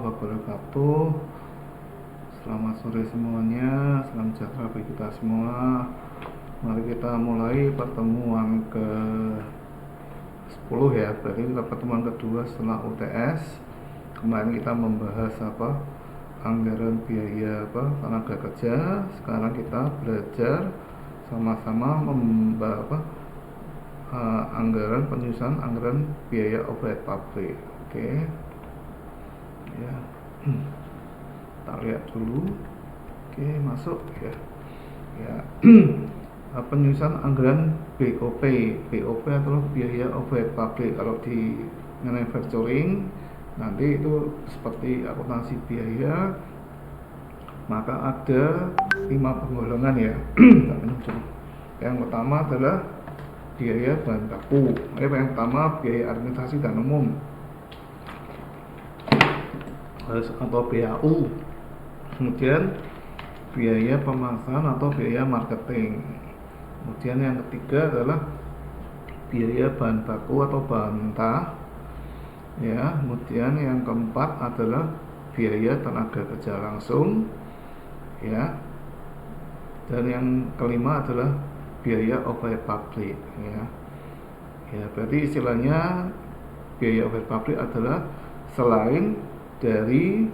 wabarakatuh. Selamat sore semuanya, salam sejahtera bagi kita semua. Mari kita mulai pertemuan ke 10 ya, berarti kita pertemuan kedua setelah UTS. Kemarin kita membahas anggaran biaya tenaga kerja. Sekarang kita belajar sama-sama membahas anggaran penyusunan anggaran biaya overhead pabrik. Oke. Ya. Kita lihat dulu. Oke, masuk ya. Ya. Penyusunan anggaran BOP. BOP adalah biaya overhead pabrik. Kalau di manufacturing nanti itu seperti akuntansi biaya, maka ada 5 penggolongan ya. Yang pertama adalah biaya bahan baku. Yang pertama biaya administrasi dan umum atau BAU. Kemudian biaya pemasaran atau biaya marketing. Kemudian yang ketiga adalah biaya bahan baku atau bahan mentah. Ya, kemudian yang keempat adalah biaya tenaga kerja langsung. Ya. Dan yang kelima adalah biaya overhead pabrik ya. Ya, berarti istilahnya biaya overhead pabrik adalah selain dari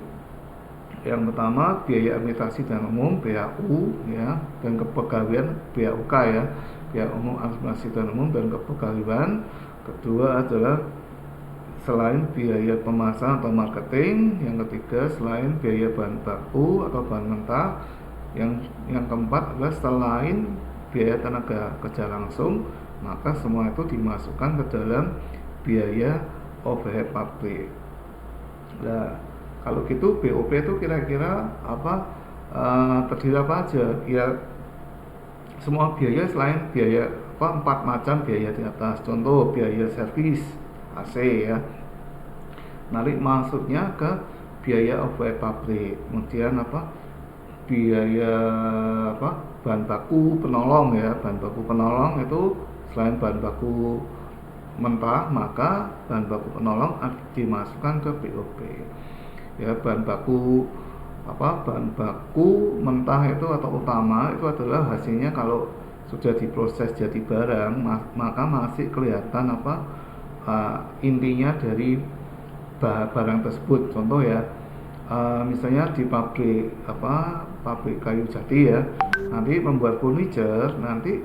yang pertama biaya administrasi dan umum BAU ya, dan kepegawaian BAUK ya, biaya umum administrasi dan umum dan kepegawaian. Kedua adalah selain biaya pemasaran atau marketing. Yang ketiga selain biaya bahan baku atau bahan mentah. Yang keempat adalah selain biaya tenaga kerja langsung, maka semua itu dimasukkan ke dalam biaya overhead pabrik. Nah, kalau gitu BOP itu kira-kira terdiri apa aja? Ya, semua biaya selain biaya 4 macam biaya di atas. Contoh biaya servis AC ya. Nanti masuknya ke biaya overhead pabrik. Kemudian biaya bahan baku penolong ya. Bahan baku penolong itu selain bahan baku mentah, maka bahan baku penolong dimasukkan ke BOP. Ya, bahan baku mentah itu atau utama itu adalah hasilnya kalau sudah diproses jadi barang, maka masih kelihatan intinya dari barang tersebut. Contoh ya, misalnya di pabrik kayu jati ya, nanti membuat furniture nanti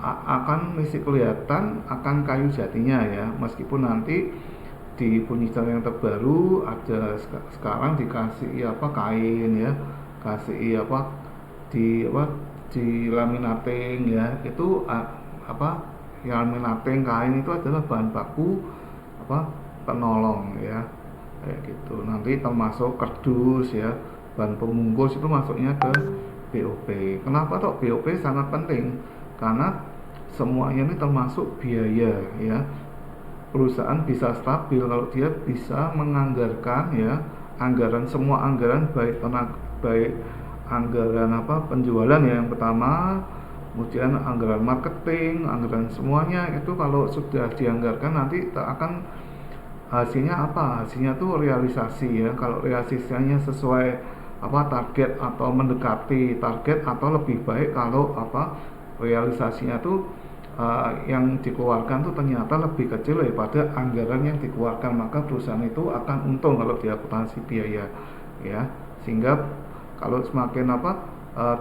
akan masih kelihatan akan kayu jatinya ya, meskipun nanti di furniture yang terbaru ada sekarang dikasih kain ya, kasih di laminating ya, itu laminating kain itu adalah bahan baku penolong ya, kayak gitu. Nanti termasuk kardus ya, bahan pembungkus itu masuknya ke BOP. Kenapa toh BOP sangat penting? Karena semuanya ini termasuk biaya ya. Perusahaan bisa stabil kalau dia bisa menganggarkan ya, semua anggaran baik anggaran penjualan ya yang pertama, kemudian anggaran marketing, anggaran semuanya itu kalau sudah dianggarkan nanti akan hasilnya hasilnya tuh realisasi ya. Kalau realisasinya sesuai target atau mendekati target atau lebih baik kalau realisasinya tuh yang dikeluarkan tuh ternyata lebih kecil daripada anggaran yang dikeluarkan, maka perusahaan itu akan untung kalau di akuntansi biaya ya. Sehingga kalau semakin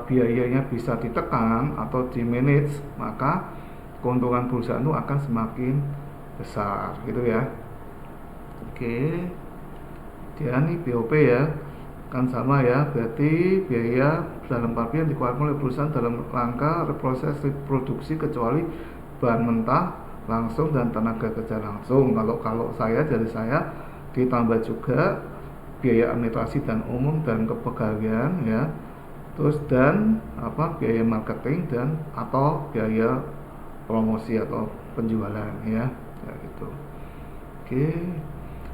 biayanya bisa ditekan atau di manage, maka keuntungan perusahaan itu akan semakin besar gitu ya. Oke. Dan ini BOP ya, kan sama ya, berarti biaya dalam pabrik yang dikeluarkan oleh perusahaan dalam rangka proses produksi kecuali bahan mentah langsung dan tenaga kerja langsung. Kalau dari saya ditambah juga biaya administrasi dan umum dan kepegawaian ya, terus dan biaya marketing dan atau biaya promosi atau penjualan ya, gitu. Oke.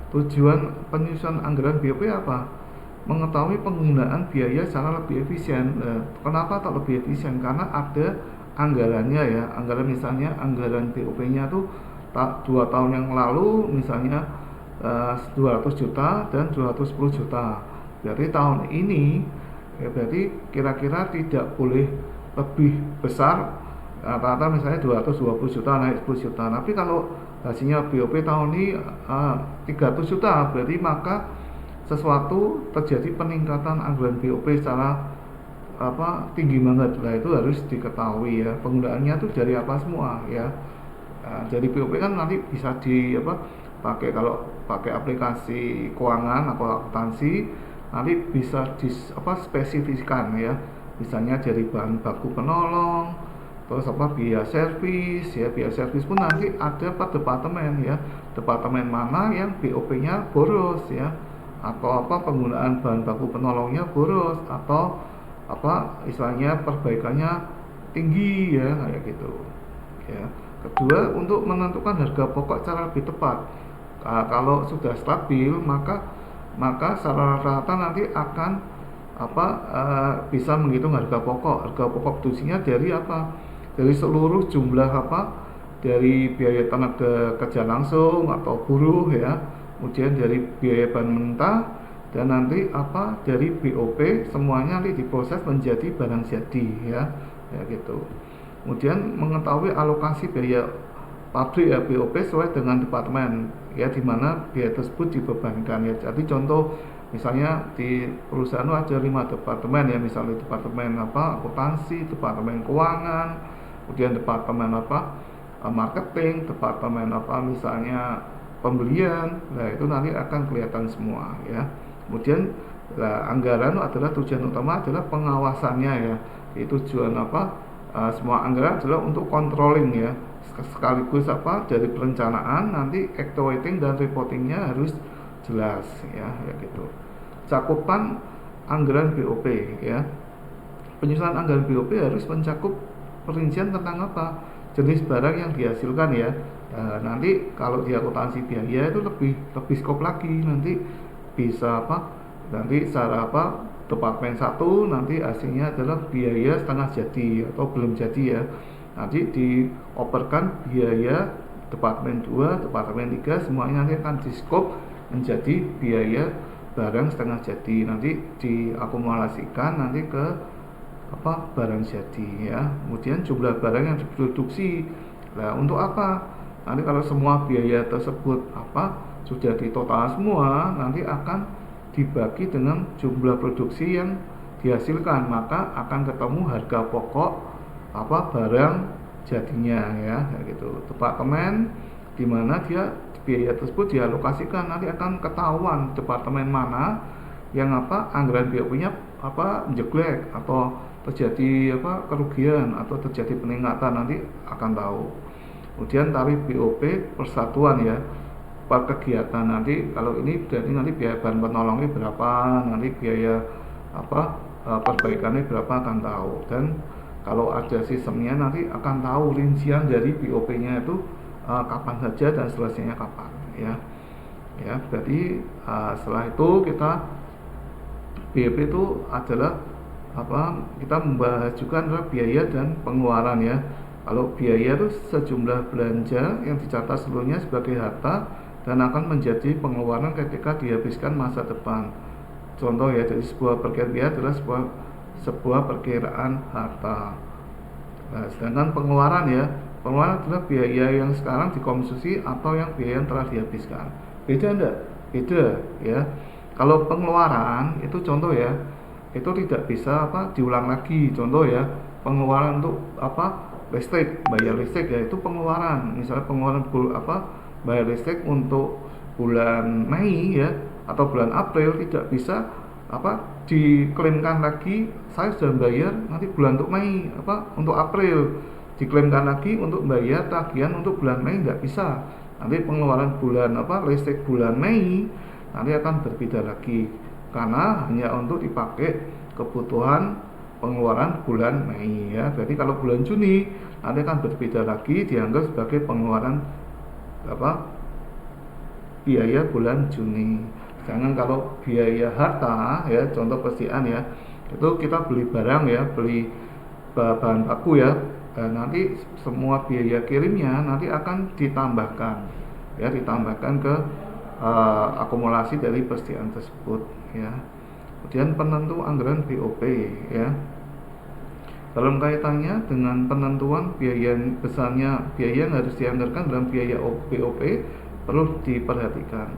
Tujuan penyusunan anggaran BOP apa? Mengetahui penggunaan biaya secara lebih efisien. Kenapa tak lebih efisien? Karena ada anggarannya ya. Anggaran misalnya anggaran BOP-nya tuh 2 tahun yang lalu misalnya 200 juta dan 210 juta. Jadi tahun ini ya berarti kira-kira tidak boleh lebih besar, rata-rata misalnya 220 juta naik 10 juta. Tapi kalau hasilnya BOP tahun ini 300 juta, berarti maka sesuatu terjadi peningkatan anggaran BOP secara tinggi banget. Lah itu harus diketahui ya, penggunaannya tuh dari apa semua ya. Jadi BOP kan nanti bisa pakai, kalau pakai aplikasi keuangan atau akuntansi nanti bisa spesifikasikan ya, misalnya dari bahan baku penolong, terus biaya servis ya. Biaya servis pun nanti ada per departemen ya, departemen mana yang BOP-nya boros ya, atau penggunaan bahan baku penolongnya boros, atau istilahnya perbaikannya tinggi ya, kayak gitu ya. Kedua, untuk menentukan harga pokok secara lebih tepat. Kalau sudah stabil, maka secara rata nanti akan bisa menghitung harga pokok. Harga pokok produksinya dari dari seluruh jumlah dari biaya tenaga kerja langsung atau buruh ya, kemudian dari biaya bahan mentah, dan nanti dari BOP semuanya nanti diproses menjadi barang jadi ya gitu. Kemudian mengetahui alokasi biaya pabrik ya, BOP sesuai dengan departemen ya, di mana biaya tersebut dibebankan ya. Jadi contoh misalnya di perusahaan ada 5 departemen ya, misalnya departemen akuntansi, departemen keuangan, kemudian departemen marketing, departemen misalnya pembelian. Nah itu nanti akan kelihatan semua ya. Kemudian anggaran adalah tujuan utama adalah pengawasannya ya. Itu tujuan semua anggaran adalah untuk controlling ya, sekaligus dari perencanaan nanti actuating dan reportingnya harus jelas ya gitu. Cakupan anggaran BOP ya, penyusunan anggaran BOP harus mencakup perincian tentang jenis barang yang dihasilkan ya. Nanti kalau di akuntansi biaya itu lebih skop lagi, nanti bisa nanti secara departemen 1 nanti hasilnya adalah biaya setengah jadi atau belum jadi ya, nanti dioperkan biaya departemen 2, departemen 3 semuanya nanti akan di skop menjadi biaya barang setengah jadi, nanti diakumulasikan nanti ke barang jadi ya. Kemudian jumlah barang yang diproduksi, nah untuk nanti kalau semua biaya tersebut sudah ditotal semua, nanti akan dibagi dengan jumlah produksi yang dihasilkan, maka akan ketemu harga pokok barang jadinya ya gitu. Departemen di mana dia biaya tersebut dialokasikan, nanti akan ketahuan departemen mana yang anggaran BOP-nya menjeglek atau terjadi kerugian atau terjadi peningkatan, nanti akan tahu. Kemudian tarif BOP persatuan ya, per kegiatan, nanti kalau ini berarti nanti biaya bahan penolongnya berapa, nanti biaya perbaikannya berapa akan tahu, dan kalau ada sistemnya nanti akan tahu rincian dari BOP-nya itu kapan saja dan selesainya kapan ya. Berarti setelah itu kita BOP itu adalah kita membahas juga adalah biaya dan pengeluaran ya. Kalau biaya itu sejumlah belanja yang dicatat seluruhnya sebagai harta dan akan menjadi pengeluaran ketika dihabiskan masa depan. Contoh ya, dari sebuah perkiraan biaya adalah sebuah perkiraan harta. Nah, sedangkan pengeluaran adalah biaya yang sekarang dikonsumsi atau yang biaya yang telah dihabiskan. Beda enggak? Beda ya. Kalau pengeluaran itu contoh ya, itu tidak bisa diulang lagi. Contoh ya, pengeluaran untuk listrik, bayar listrik ya, itu pengeluaran. Misalnya pengeluaran bayar listrik untuk bulan Mei ya atau bulan April tidak bisa diklaimkan lagi, saya sudah bayar nanti bulan untuk Mei untuk April diklaimkan lagi untuk bayar tagihan untuk bulan Mei, nggak bisa. Nanti pengeluaran bulan listrik bulan Mei nanti akan berbeda lagi karena hanya untuk dipakai kebutuhan pengeluaran bulan Mei ya. Berarti kalau bulan Juni nanti akan berbeda lagi, dianggap sebagai pengeluaran biaya bulan Juni. Sedangkan kalau biaya harta ya, contoh persediaan ya, itu kita beli barang ya, beli bahan baku ya, dan nanti semua biaya kirimnya nanti akan ditambahkan ya, ditambahkan ke akumulasi dari persediaan tersebut ya. Kemudian penentu anggaran BOP ya. Dalam kaitannya dengan penentuan biaya besarnya biaya yang harus dianggarkan dalam biaya BOP perlu diperhatikan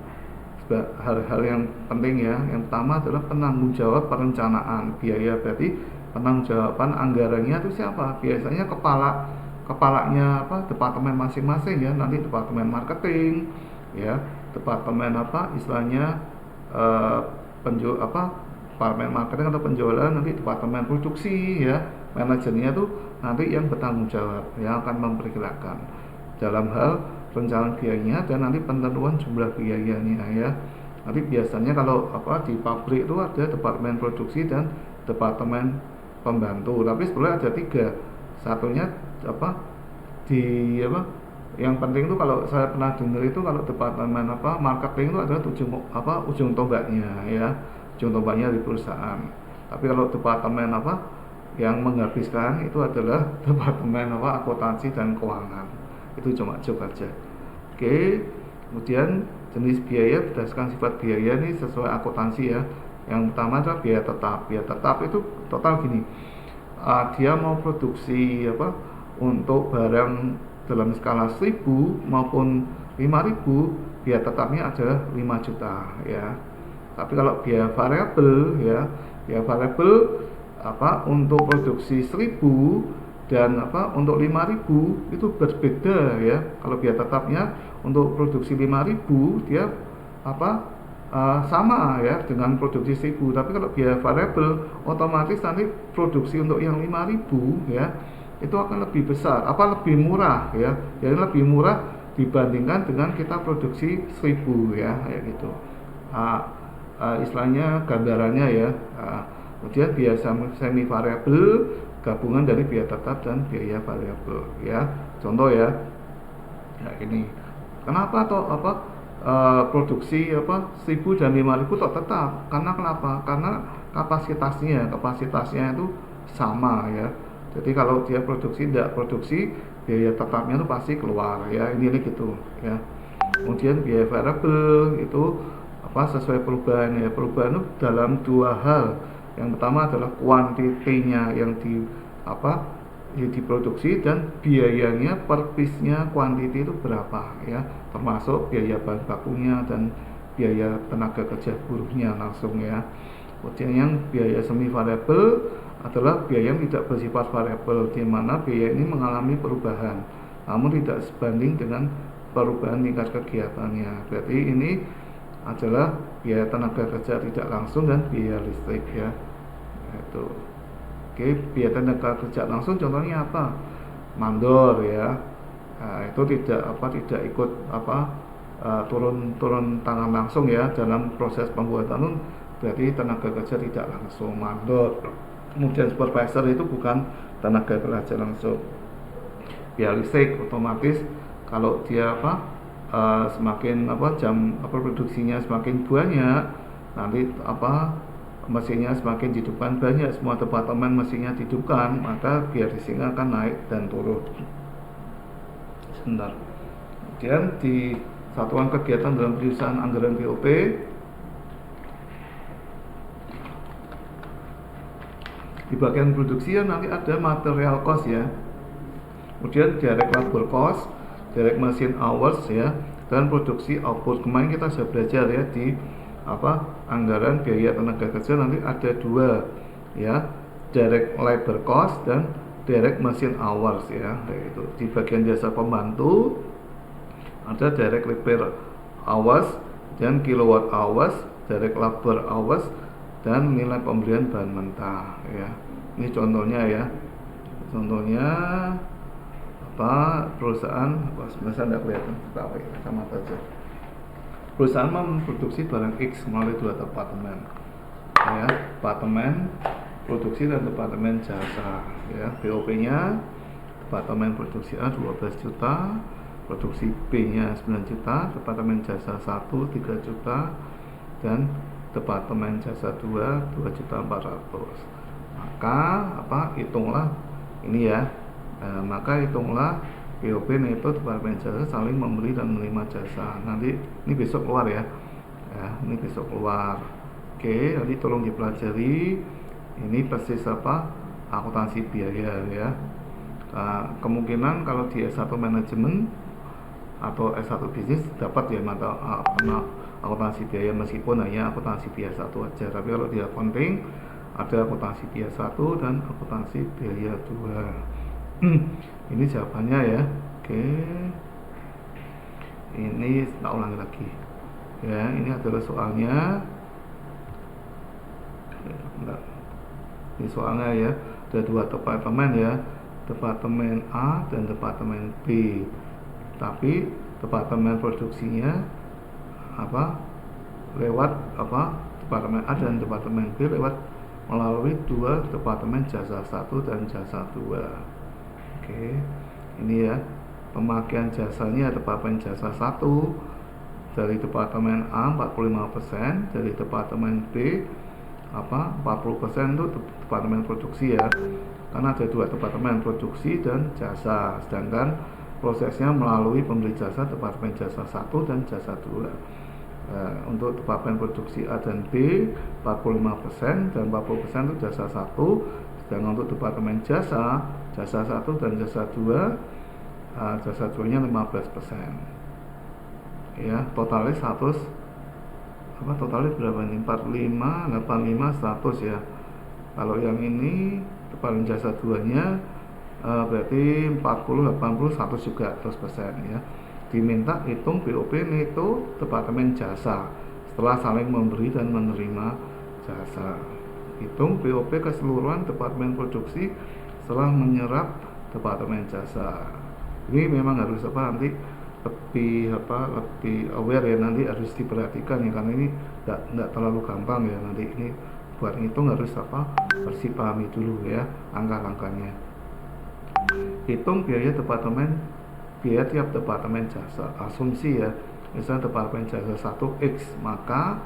hal-hal yang penting ya. Yang pertama adalah penanggung jawab perencanaan biaya, berarti penanggung jawaban anggarannya itu siapa? Biasanya kepalanya departemen masing-masing ya, nanti departemen marketing ya, departemen istilahnya departemen marketing atau penjualan, nanti departemen produksi ya, manajernya tuh nanti yang bertanggung jawab yang akan memperkirakan dalam hal perencanaan biayanya dan nanti penentuan jumlah biayanya ya. Nanti biasanya kalau di pabrik itu ada departemen produksi dan departemen pembantu, tapi sebenarnya ada 3. Satunya yang penting itu kalau saya pernah dengar itu kalau departemen marketing itu adalah ujung tombaknya ya, ujung tombaknya di perusahaan. Tapi kalau departemen yang menghabiskan itu adalah departemen akuntansi dan keuangan. Itu cuma joke aja. Oke, kemudian jenis biaya berdasarkan sifat biaya ini sesuai akuntansi ya. Yang pertama adalah biaya tetap. Biaya tetap itu total gini, dia mau produksi untuk barang dalam skala 1000 maupun 5000, biaya tetapnya adalah 5 juta ya. Tapi kalau biaya variabel ya, biaya variabel untuk produksi 1000 dan untuk 5000 itu berbeda ya. Kalau biaya tetapnya untuk produksi 5000 dia sama ya dengan produksi 1000, tapi kalau biaya variabel otomatis nanti produksi untuk yang 5000 ya itu akan lebih besar, lebih murah ya. Jadi lebih murah dibandingkan dengan kita produksi 1000 ya, kayak gitu. Istilahnya gambarannya ya. Kemudian biaya semi variabel gabungan dari biaya tetap dan biaya variabel ya. Contoh ya. Nah, ini. Kenapa produksi 1000 dan 5000 tetap? Karena kenapa? Karena kapasitasnya itu sama ya. Jadi kalau dia tidak produksi, biaya tetapnya itu pasti keluar ya. Ini gitu ya. Kemudian biaya variabel itu sesuai perubahan ya. Perubahan itu dalam 2 hal. Yang pertama adalah kuantitinya yang diproduksi dan biayanya per piece-nya kuantiti itu berapa ya, termasuk biaya bahan bakunya dan biaya tenaga kerja buruhnya langsung ya. Kemudian yang biaya semi variabel adalah biaya yang tidak bersifat variabel, di mana biaya ini mengalami perubahan namun tidak sebanding dengan perubahan tingkat kegiatannya. Berarti ini adalah biaya tenaga kerja tidak langsung dan biaya listrik ya. Itu. Oke, biaya tenaga kerja langsung contohnya apa? Mandor ya. Nah, itu tidak ikut turun tangan langsung ya dalam proses pembuatan, berarti tenaga kerja tidak langsung mandor. Kemudian supervisor itu bukan tenaga kerja langsung. Biaya listrik otomatis kalau dia semakin jam produksinya semakin banyak, nanti mesinnya semakin dihidupkan banyak, semua departemen mesinnya dihidupkan, maka biaya listriknya akan naik dan turun. Sebentar. Kemudian di satuan kegiatan dalam penyusunan anggaran BOP di bagian produksi ya, nanti ada material cost ya, kemudian direct labor cost, direct machine hours ya, dan produksi output. Kemarin kita sudah belajar ya di anggaran biaya tenaga kerja nanti ada 2 ya, direct labor cost dan direct machine hours ya. Itu di bagian jasa pembantu ada direct labor hours dan kilowatt hours, direct labor hours, dan nilai pembelian bahan mentah ya. Ini contohnya ya. Contohnya perusahaan sebenarnya tidak kelihatan, sama saja. Perusahaan memproduksi barang X melalui 2 departemen ya, departemen produksi dan departemen jasa ya. BOP-nya departemen produksi A 12 juta, produksi B-nya 9 juta, departemen jasa 1 3 juta, dan departemen jasa 2 2.400.000. Maka hitunglah ini ya. Maka hitunglah BOP neto departemen jasa saling memberi dan menerima jasa. Nanti ini besok keluar ya, ini besok keluar. Oke, nanti tolong dipelajari. Ini persis apa akuntansi biaya ya. Kemungkinan kalau di S1 manajemen atau S1 bisnis dapat ya mata akuntansi biaya, meskipun hanya akuntansi biaya 1 aja. Tapi kalau di accounting ada akuntansi biaya 1 dan akuntansi biaya 2. Ini jawabannya ya. Oke, ini tak ulangi lagi ya. Ini adalah soalnya. Ini soalnya ya, ada 2 departemen ya, departemen A dan departemen B. Tapi departemen produksinya lewat departemen A dan departemen B lewat melalui 2 departemen jasa 1 dan jasa 2. Oke, ini ya pemakaian jasanya departemen jasa 1 dari departemen A 45%, dari departemen B 40% itu departemen produksi ya, karena ada 2 departemen produksi dan jasa, sedangkan prosesnya melalui pemberi jasa departemen jasa 1 dan jasa 2. Untuk departemen produksi A dan B 45% dan 40% itu jasa 1, sedangkan untuk departemen jasa 1 dan jasa 2 jasa 2 nya 15% ya. Totalnya 100 totalnya berapa ini? 45, 85, 100 ya. Kalau yang ini departemen jasa 2 nya berarti 40, 80, 100 juga 100% ya. Diminta hitung BOP neto departemen jasa setelah saling memberi dan menerima jasa. Hitung BOP keseluruhan departemen produksi setelah menyerap departemen jasa. Ini memang harus nanti lebih aware ya, nanti harus diperhatikan ya, karena ini enggak terlalu gampang ya. Nanti ini buat ngitung harus harus dipahami dulu ya angka-angkanya. Hitung biaya tiap departemen jasa. Asumsi ya, misalnya departemen jasa 1 X, maka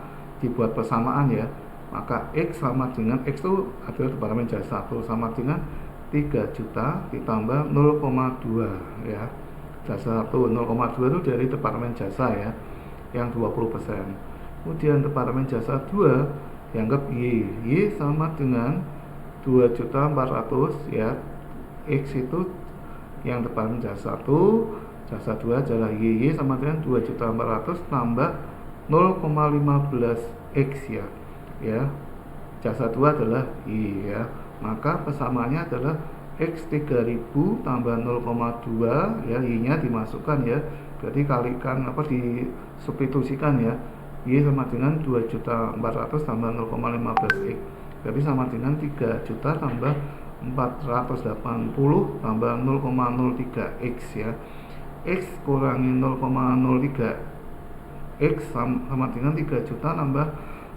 dibuat persamaan ya. Maka X sama dengan X itu adalah departemen jasa 1 sama dengan 3 juta ditambah 0,2 ya. Jasa 1 0,2 itu dari departemen jasa ya, yang 20%. Kemudian departemen jasa 2 dianggap Y sama dengan 2.400.000 ya. X itu yang departemen jasa 1, jasa 2 adalah Y sama dengan 2.400.000 tambah 0,15 X ya. Ya. Jasa 2 adalah Y ya. Maka persamaannya adalah X 3.000 tambah 0,2 ya, Y-nya dimasukkan ya. Berarti kalikan disubstitusikan ya. Y sama dengan 2.400.000 tambah 0,15 X. Berarti sama dengan 3 juta tambah 480 tambah 0,03 X ya. X kurangi 0,03 X sama dengan 3 juta tambah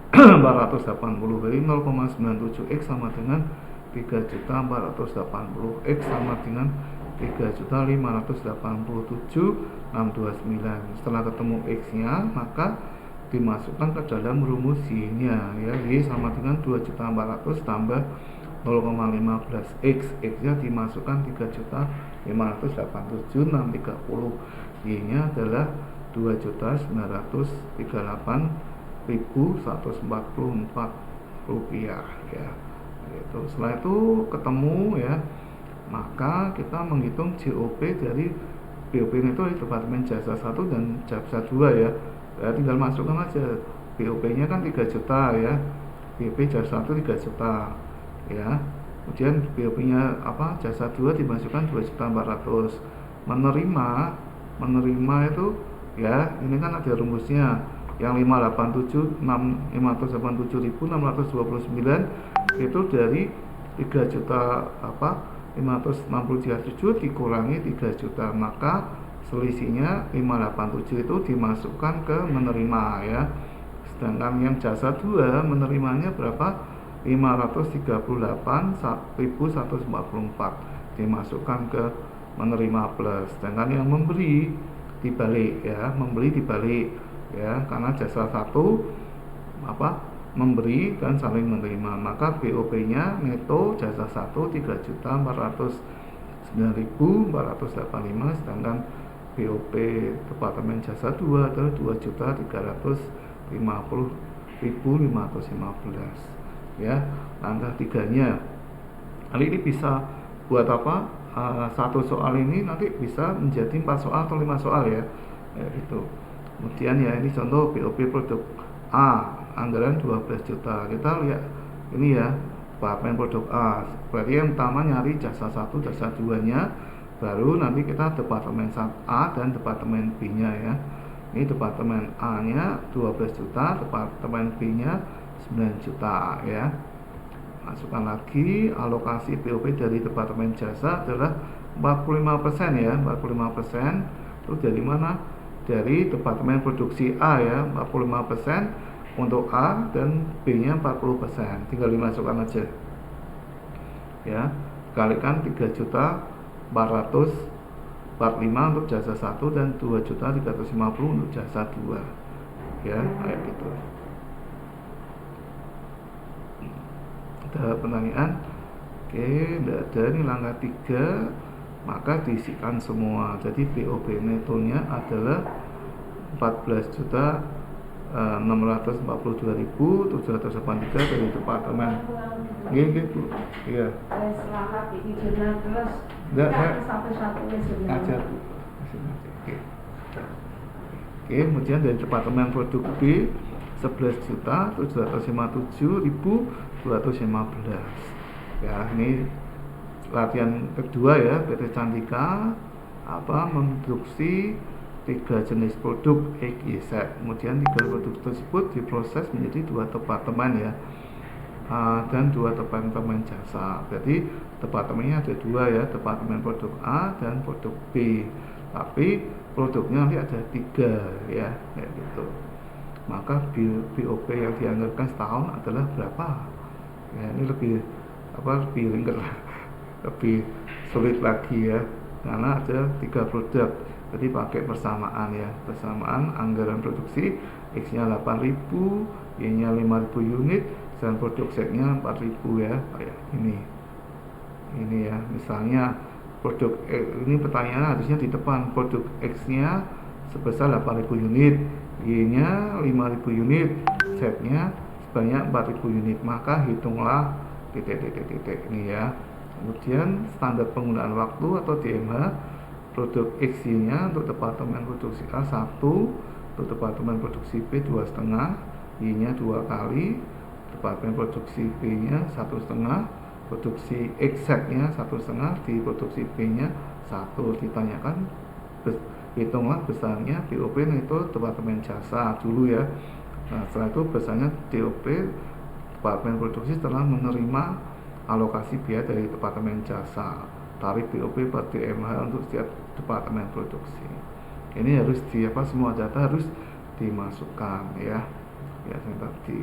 480, berarti 0,97 X sama dengan 3 juta 480, X sama dengan 3 juta 587 629. Setelah ketemu X nya, maka dimasukkan ke dalam rumus Y nya ya. Y sama dengan 2 juta 400 tambah 0,15 X. X nya dimasukkan 3 juta 587 630. Y nya adalah 2 juta 938.144 rupiah ya. Gitu. Setelah itu ketemu ya, maka kita menghitung JOP dari BOP itu di departemen jasa 1 dan jasa 2 ya. Tinggal masukkan aja, BOP nya kan 3 juta ya, BOP jasa 1 3 juta ya. Kemudian BOP nya jasa 2 dimasukkan 2.400.000. Menerima itu ya, ini kan ada rumusnya yang 587.629 itu dari 3 juta 563 dikurangi 3 juta, maka selisihnya 587 itu dimasukkan ke menerima ya. Sedangkan yang jasa 2 menerimanya berapa? 538.144 dimasukkan ke menerima plus. Sedangkan yang memberi dibalik ya, ya, karena jasa 1 memberi dan saling menerima, maka BOP nya neto jasa 1 3.419.000 9.485, sedangkan BOP Departemen Jasa 2 adalah 2.350.515 ya. Langkah 3-nya nanti ini bisa buat apa, satu soal ini nanti bisa menjadi 4 soal atau 5 soal ya, gitu. Kemudian ya ini contoh BOP produk A, anggaran 12 juta. Kita lihat ini ya, Departemen produk A. Berarti yang pertama nyari jasa 1, jasa 2-nya, baru nanti kita Departemen A dan Departemen B-nya ya. Ini Departemen A-nya 12 juta, Departemen B-nya 9 juta ya. Masukkan lagi alokasi BOP dari Departemen Jasa adalah 45% ya, 45%. Terus dari mana? Dari Departemen Produksi A ya, 45% untuk A dan B-nya 40%. Tinggal dimasukkan aja. Ya, kalikan 3.445 untuk jasa 1 dan 2.350 untuk jasa 2. Ya, kayak gitu. Ada pertanyaan? Oke, tidak ada. Ini langkah 3, maka diisikan semua. Jadi BOP netonya adalah 14.642.783 dari Departemen. Gitu. Iya. Selamat di jurnal terus. Enggak, saya satu-satu jurnal. ajar Bu. Oke, kemudian dari Departemen Produk B 11.757.215. Ya, ini latihan kedua ya, PT Cantika memproduksi 3 jenis produk X, Y, Z. Kemudian 3 produk tersebut diproses menjadi 2 departemen ya, dan 2 departemen jasa. Jadi departemennya ada 2 ya, Departemen Produk A dan Produk B. Tapi produknya nanti ada 3 ya, kayak gitu. Maka BOP yang dianggarkan setahun adalah berapa? Ya, ini lebih ringket lah, lebih sulit lagi ya, karena ada 3 produk. Jadi pakai persamaan ya, persamaan anggaran produksi X-nya 8.000, Y-nya 5.000 unit, dan produk Z-nya 4.000 ya, kayak ini ya. Misalnya produk ini pertanyaan harusnya di depan, produk X-nya sebesar 8.000 unit, Y-nya 5.000 unit, Z-nya sebanyak 4.000 unit, maka hitunglah titik ini ya. Kemudian standar penggunaan waktu atau DMH produk X-nya untuk Departemen Produksi A 1, untuk Departemen Produksi B 2,5, Y-nya 2 kali, Departemen Produksi B-nya 1,5, produksi X-nya 1,5, di produksi B-nya 1. Ditanyakan hitunglah besarnya BOP itu Departemen Jasa dulu ya. Nah, setelah itu besarnya DOP Departemen Produksi setelah menerima alokasi biaya dari Departemen Jasa, tarif BOP per DMH untuk setiap Departemen Produksi. Ini harus semua data harus dimasukkan ya. Ya, yang tadi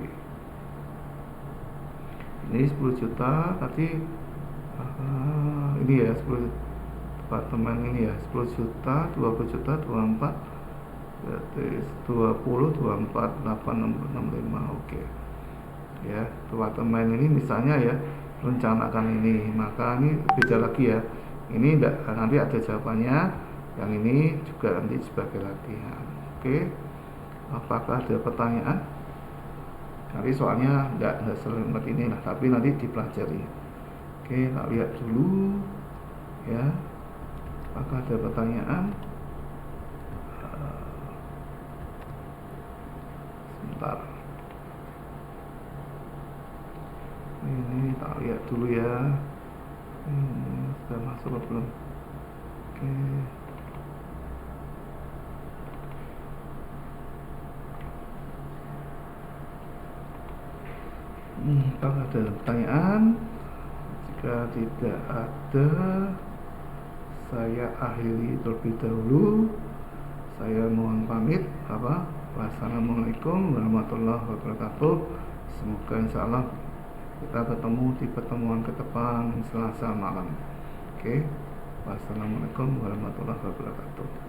ini 10 juta tadi, ini ya 10 departemen ini ya, 10 juta, 20 juta, 24, berarti 20, 24, 865. Oke ya, departemen ini misalnya ya rencanakan ini, maka ini beda lagi ya, ini nanti ada jawabannya, yang ini juga nanti sebagai latihan. Oke, apakah ada pertanyaan? Nanti soalnya nggak serempet ini lah, tapi nanti dipelajari. Oke, kita lihat dulu ya, apakah ada pertanyaan? Sebentar, ini kita lihat dulu ya, ini sudah masuk atau belum? Oke. Kalau ada pertanyaan, jika tidak ada, saya akhiri terlebih dahulu. Saya mohon pamit. Wassalamualaikum warahmatullahi wabarakatuh. Semoga insya Allah kita ketemu di pertemuan ke depan Selasa malam. Oke. Wassalamualaikum warahmatullahi wabarakatuh.